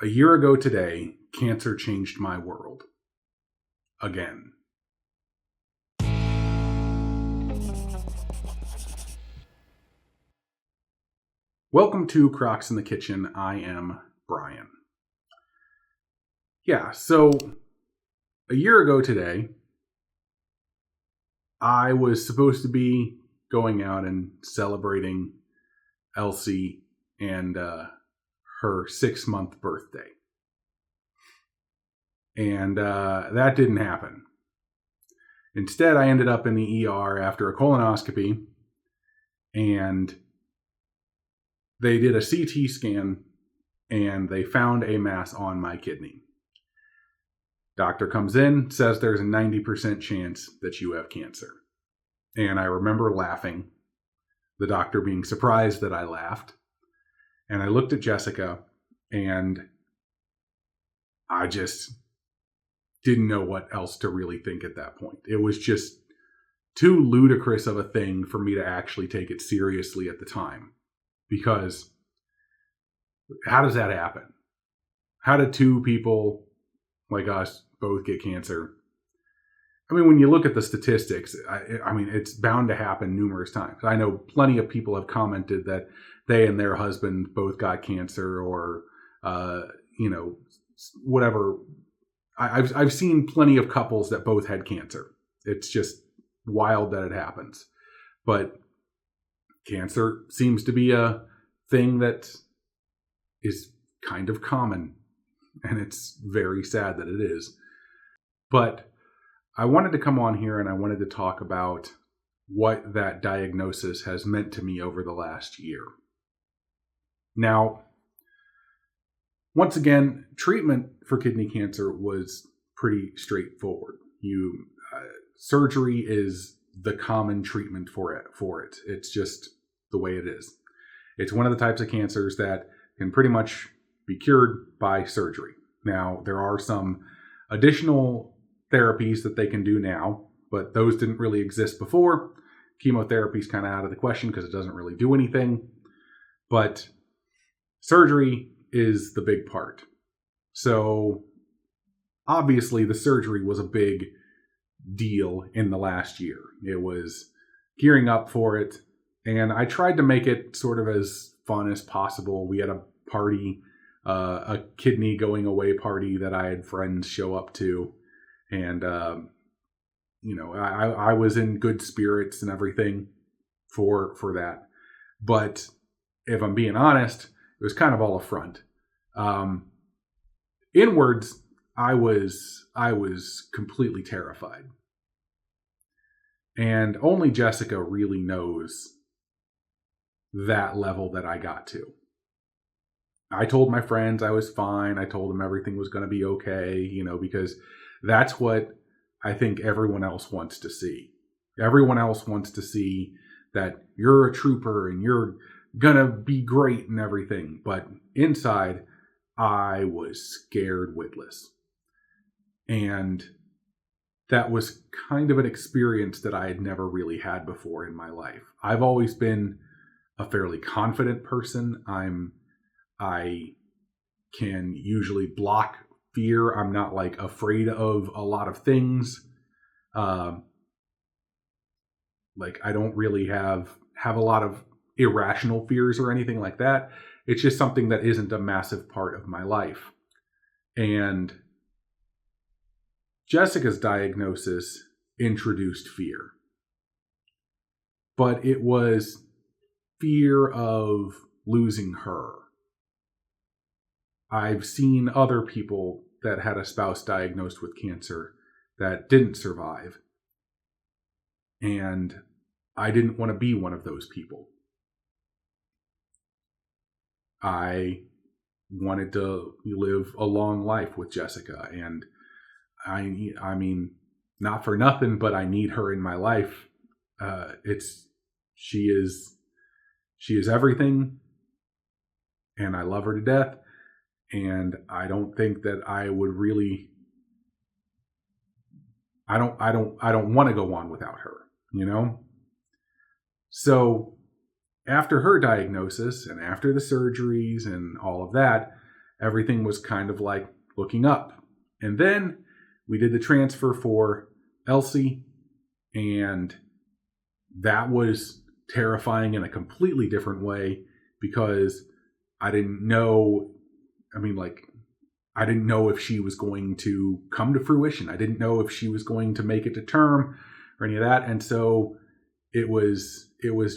A year ago today, cancer changed my world. Again. Welcome to Crocs in the Kitchen. I am Brian. So a year ago today, I was supposed to be going out and celebrating Elsie and her 6-month birthday. And that didn't happen. Instead, I ended up in the ER after a colonoscopy, and they did a CT scan, and they found a mass on my kidney. Doctor comes in, says there's a 90% chance that you have cancer. And I remember laughing, the doctor being surprised that I laughed. And I looked at Jessica, and I just didn't know what else to really think at that point. It was just too ludicrous of a thing for me to actually take it seriously at the time. Because how does that happen? How did two people like us both get cancer? I mean, when you look at the statistics, I mean, it's bound to happen numerous times. I know plenty of people have commented that they and their husband both got cancer, or, whatever. I've seen plenty of couples that both had cancer. It's just wild that it happens. But cancer seems to be a thing that is kind of common, and it's very sad that it is. But I wanted to come on here and I wanted to talk about what that diagnosis has meant to me over the last year. Now, once again, treatment for kidney cancer was pretty straightforward. Surgery is the common treatment for it. It's just the way it is. It's one of the types of cancers that can pretty much be cured by surgery. Now, there are some additional therapies that they can do now, but those didn't really exist before. Chemotherapy is kind of out of the question because it doesn't really do anything. But surgery is the big part. So obviously the surgery was a big deal in the last year. It was gearing up for it, and I tried to make it sort of as fun as possible. We had a party, a kidney going away party that I had friends show up to, and I was in good spirits and everything for that. But if I'm being honest, it was kind of all a front. Inwards, I was completely terrified. And only Jessica really knows that level that I got to. I told my friends I was fine. I told them everything was going to be okay, because that's what I think everyone else wants to see. Everyone else wants to see that you're a trooper and you're gonna be great and everything. But inside, I was scared witless. And that was kind of an experience that I had never really had before in my life. I've always been a fairly confident person. I can usually block fear. I'm not afraid of a lot of things. I don't really have a lot of irrational fears or anything like that. It's just something that isn't a massive part of my life. And Jessica's diagnosis introduced fear. But it was fear of losing her. I've seen other people that had a spouse diagnosed with cancer that didn't survive. And I didn't want to be one of those people. I wanted to live a long life with Jessica, and I mean, not for nothing, but I need her in my life. She is everything, and I love her to death. And I don't think that I would really. I don't want to go on without her, So after her diagnosis and after the surgeries and all of that, everything was kind of like looking up. And then we did the transfer for Elsie, and that was terrifying in a completely different way because I didn't know. I didn't know if she was going to come to fruition. I didn't know if she was going to make it to term or any of that. And so it was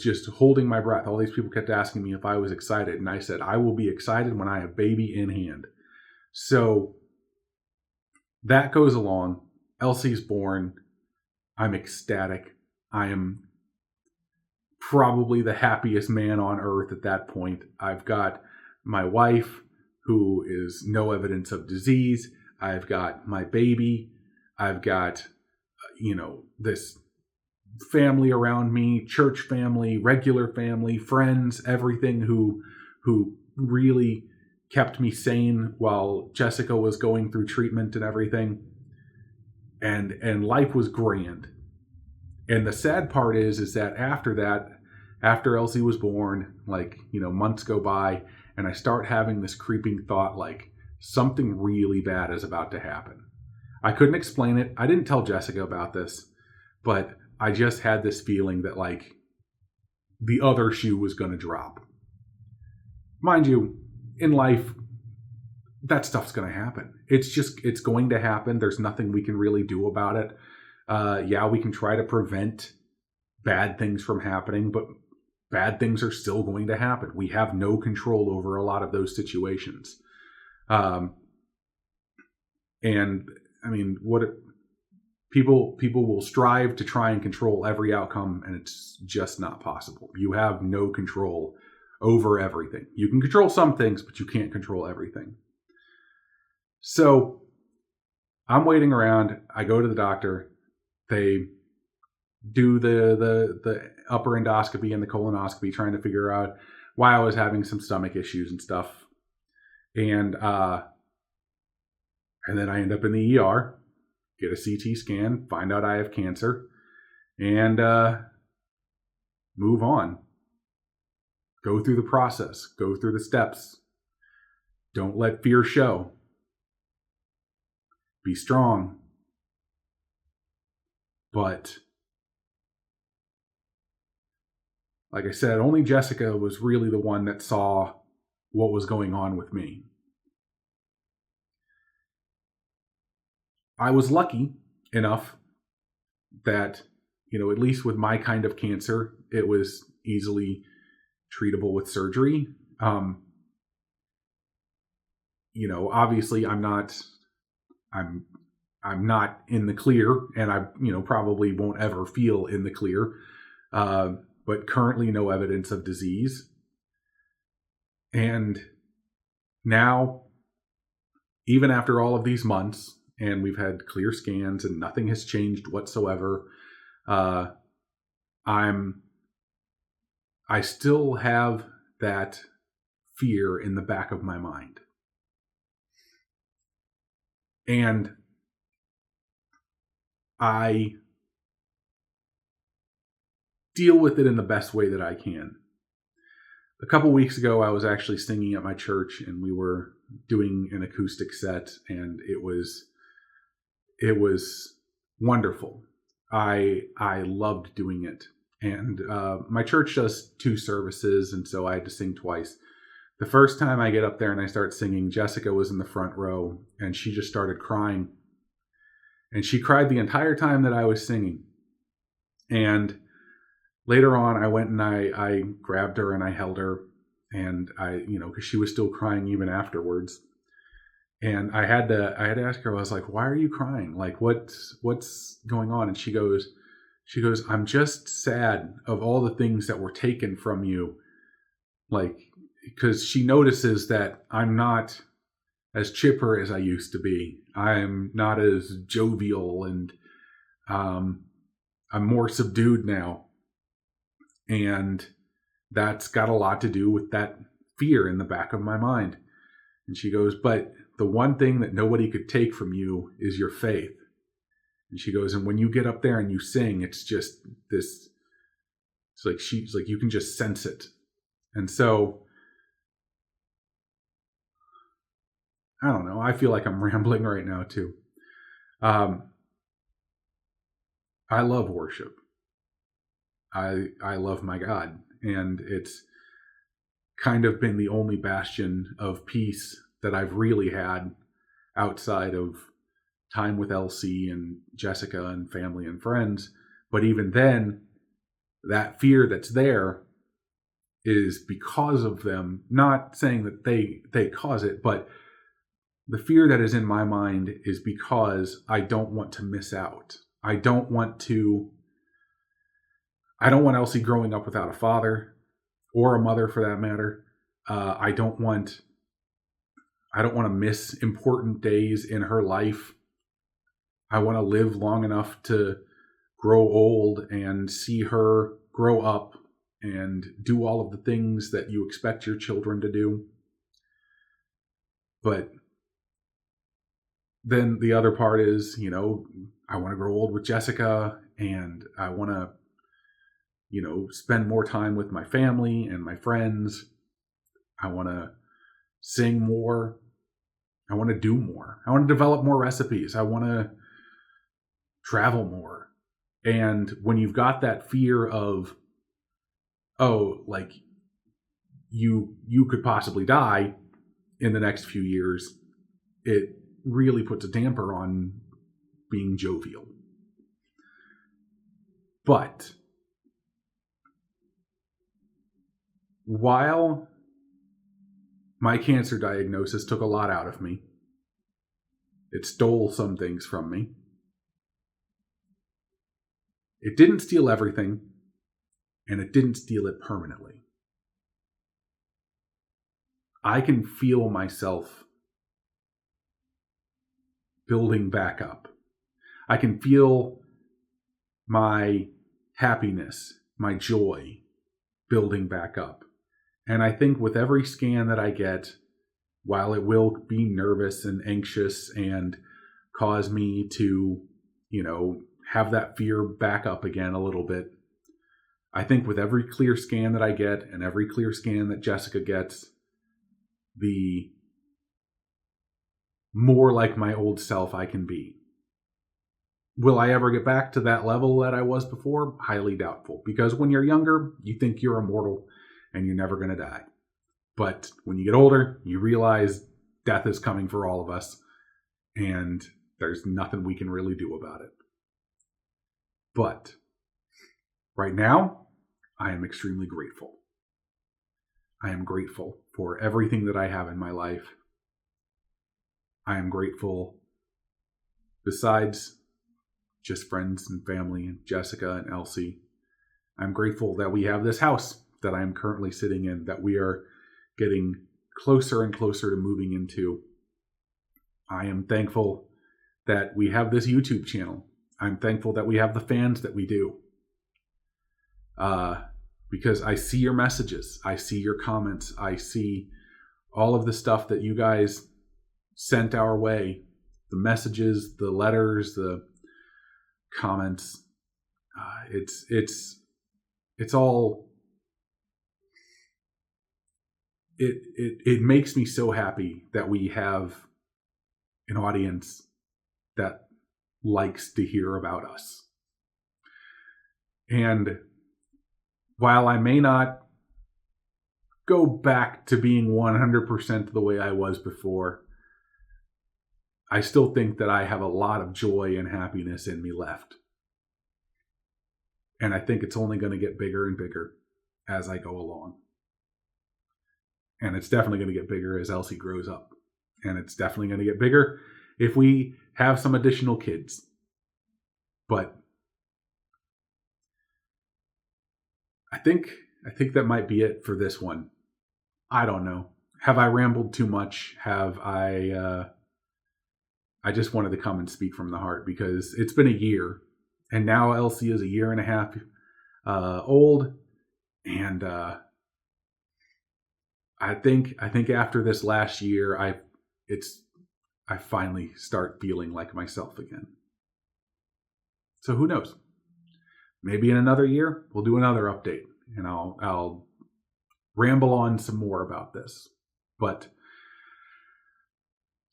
just holding my breath. All these people kept asking me if I was excited. And I said, I will be excited when I have baby in hand. So that goes along. Elsie's born. I'm ecstatic. I am probably the happiest man on earth at that point. I've got my wife, who is no evidence of disease. I've got my baby. I've got, this family around me, church family, regular family, friends, everything who really kept me sane while Jessica was going through treatment and everything. And life was grand. And the sad part is that after Elsie was born, months go by, and I start having this creeping thought, like something really bad is about to happen. I couldn't explain it. I didn't tell Jessica about this, but I just had this feeling that like the other shoe was going to drop. Mind you, in life, that stuff's going to happen. It's going to happen. There's nothing we can really do about it. We can try to prevent bad things from happening, but bad things are still going to happen. We have no control over a lot of those situations. People will strive to try and control every outcome, and it's just not possible. You have no control over everything. You can control some things, but you can't control everything. So I'm waiting around. I go to the doctor. They do the upper endoscopy and the colonoscopy, trying to figure out why I was having some stomach issues and stuff. And then I end up in the ER, get a CT scan, find out I have cancer, and move on. Go through the process. Go through the steps. Don't let fear show. Be strong. But like I said, only Jessica was really the one that saw what was going on with me. I was lucky enough that, at least with my kind of cancer, it was easily treatable with surgery. Obviously I'm not in the clear, and I, probably won't ever feel in the clear. But currently no evidence of disease. And now, even after all of these months, and we've had clear scans and nothing has changed whatsoever, I still have that fear in the back of my mind. And I deal with it in the best way that I can. A couple weeks ago, I was actually singing at my church, and we were doing an acoustic set, and it was wonderful. I loved doing it. And my church does 2 services, and so I had to sing twice. The first time I get up there and I start singing, Jessica was in the front row, and she just started crying. And she cried the entire time that I was singing. And later on, I went and I grabbed her and I held her, and because she was still crying even afterwards. And I had to ask her, I was like, why are you crying? Like, what's going on? And she goes, I'm just sad of all the things that were taken from you. Like, because she notices that I'm not as chipper as I used to be. I'm not as jovial, and I'm more subdued now. And that's got a lot to do with that fear in the back of my mind. And she goes, but the one thing that nobody could take from you is your faith. And she goes, and when you get up there and you sing, it's just this, she's like, you can just sense it. And so I don't know. I feel like I'm rambling right now too. I love worship. I love my God, and it's kind of been the only bastion of peace that I've really had outside of time with Elsie and Jessica and family and friends. But even then, that fear that's there is because of them. Not saying that they cause it, but the fear that is in my mind is because I don't want to miss out. I don't want Elsie growing up without a father or a mother, for that matter. I don't want to miss important days in her life. I want to live long enough to grow old and see her grow up and do all of the things that you expect your children to do. But then the other part is, I want to grow old with Jessica, and I want to, spend more time with my family and my friends. I want to sing more. I want to do more. I want to develop more recipes. I want to travel more. And when you've got that fear of, like you could possibly die in the next few years, it really puts a damper on being jovial. But while my cancer diagnosis took a lot out of me, it stole some things from me, it didn't steal everything, and it didn't steal it permanently. I can feel myself building back up. I can feel my happiness, my joy building back up. And I think with every scan that I get, while it will be nervous and anxious and cause me to, have that fear back up again a little bit, I think with every clear scan that I get and every clear scan that Jessica gets, the more like my old self I can be. Will I ever get back to that level that I was before? Highly doubtful. Because when you're younger, you think you're immortal and you're never going to die. But when you get older, you realize death is coming for all of us, and there's nothing we can really do about it. But right now, I am extremely grateful. I am grateful for everything that I have in my life. I am grateful, besides just friends and family and Jessica and Elsie, I'm grateful that we have this house that I am currently sitting in, that we are getting closer and closer to moving into. I am thankful that we have this YouTube channel. I'm thankful that we have the fans that we do. Because I see your messages. I see your comments. I see all of the stuff that you guys sent our way. The messages, the letters, the comments. It's all... It makes me so happy that we have an audience that likes to hear about us. And while I may not go back to being 100% the way I was before, I still think that I have a lot of joy and happiness in me left. And I think it's only going to get bigger and bigger as I go along. And it's definitely going to get bigger as Elsie grows up. And it's definitely going to get bigger if we have some additional kids. But I think that might be it for this one. I don't know. Have I rambled too much? Have I just wanted to come and speak from the heart, because it's been a year, and now Elsie is a year and a half old, and I think after this last year, I finally start feeling like myself again. So who knows? Maybe in another year we'll do another update, and I'll ramble on some more about this. But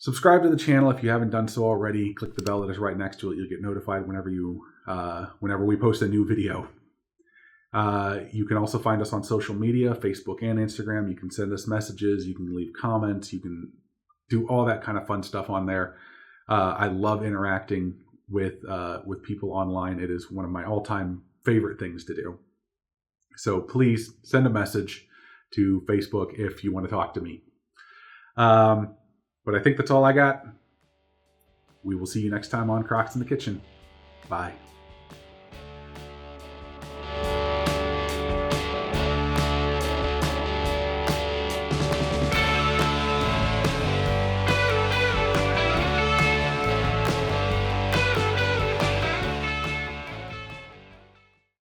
Subscribe to the channel if you haven't done so already. Click the bell that is right next to it. You'll get notified whenever we post a new video. You can also find us on social media, Facebook and Instagram. You can send us messages. You can leave comments. You can do all that kind of fun stuff on there. I love interacting with people online. It is one of my all-time favorite things to do. So please send a message to Facebook if you want to talk to me. But I think that's all I got. We will see you next time on Crocs in the Kitchen. Bye.